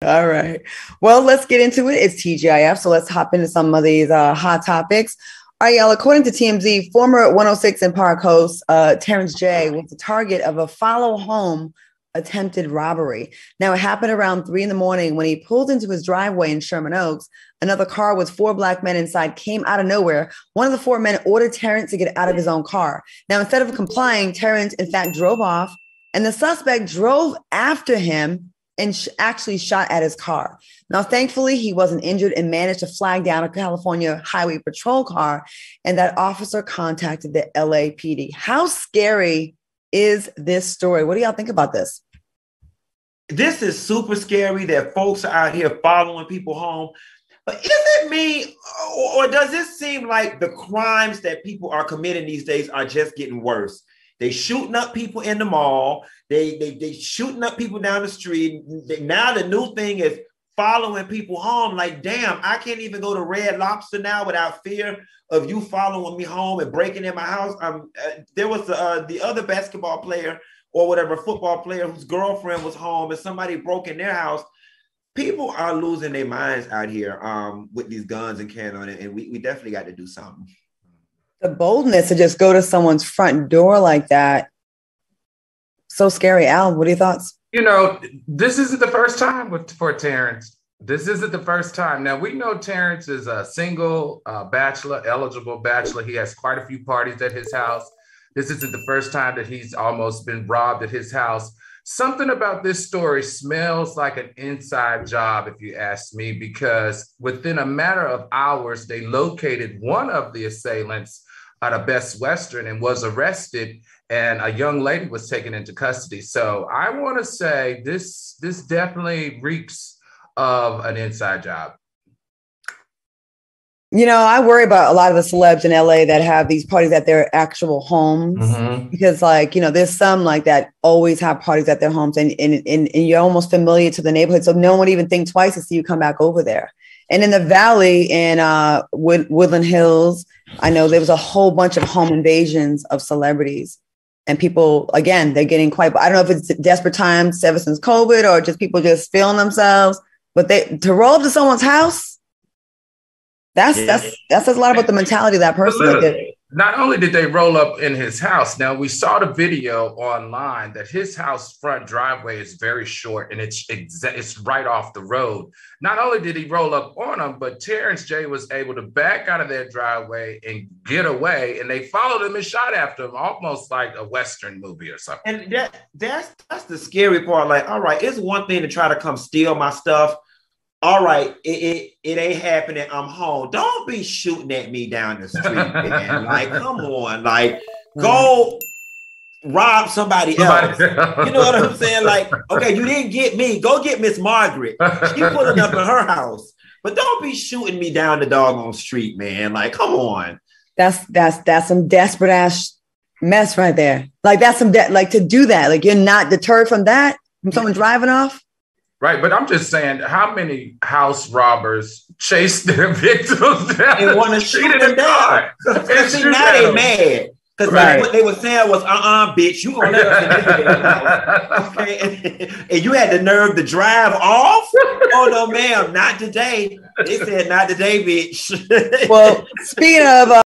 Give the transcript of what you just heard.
All right. Well, let's get into it. It's TGIF. So let's hop into some of these hot topics. All right, y'all. According to TMZ, former 106 and Park host Terrence J was the target of a follow home attempted robbery. Now, it happened around 3 a.m. when he pulled into his driveway in Sherman Oaks. Another car with 4 black men inside came out of nowhere. One of the 4 men ordered Terrence to get out of his own car. Now, instead of complying, Terrence, in fact, drove off, and the suspect drove after him and actually shot at his car. Now, thankfully, he wasn't injured and managed to flag down a California Highway Patrol car, and that officer contacted the LAPD. How scary is this story? What do y'all think about this? This is super scary that folks are out here following people home. But is it me, or does it seem like the crimes that people are committing these days are just getting worse? They shooting up people in the mall. They shooting up people down the street. Now the new thing is following people home. Like, damn, I can't even go to Red Lobster now without fear of you following me home and breaking in my house. There was the other basketball player or whatever football player whose girlfriend was home and somebody broke in their house. People are losing their minds out here with these guns and carrying on it, and we definitely got to do something. The boldness to just go to someone's front door like that. So scary. Al, what are your thoughts? You know, this isn't the first time for Terrence. This isn't the first time. Now, we know Terrence is a single bachelor, eligible bachelor. He has quite a few parties at his house. This isn't the first time that he's almost been robbed at his house. Something about this story smells like an inside job, if you ask me, because within a matter of hours, they located one of the assailants at a Best Western and was arrested, and a young lady was taken into custody. So I want to say this definitely reeks of an inside job. You know, I worry about a lot of the celebs in LA that have these parties at their actual homes, because, like, you know, there's some like that always have parties at their homes, and you're almost familiar to the neighborhood. So no one would even think twice to see you come back over there. And in the Valley in Woodland Hills, I know there was a whole bunch of home invasions of celebrities, and people, again, they're getting quite, I don't know if it's desperate times ever since COVID or just people just feeling themselves, but to roll up to someone's house, that says a lot about the mentality of that person. Not only did they roll up in his house, now we saw the video online that his house front driveway is very short and it's right off the road. Not only did he roll up on him, but Terrence J was able to back out of their driveway and get away, and they followed him and shot after him, almost like a Western movie or something. And that's the scary part. Like, all right, it's one thing to try to come steal my stuff. All right, it ain't happening. I'm home. Don't be shooting at me down the street, man. Like, come on, like, go rob somebody else. You know what I'm saying? Like, okay, you didn't get me. Go get Miss Margaret. She pulling up in her house. But don't be shooting me down the doggone street, man. Like, come on. That's some desperate ass mess right there. Like, that's some like, to do that. Like, you're not deterred from that, from someone driving off. Right, but I'm just saying, how many house robbers chase their victims down and want to shoot them down? See, now they mad because what they were saying was, bitch, you gonna let us in this house, okay? And you had the nerve to drive off? Oh no, ma'am, not today. They said not today, bitch. Well, speaking of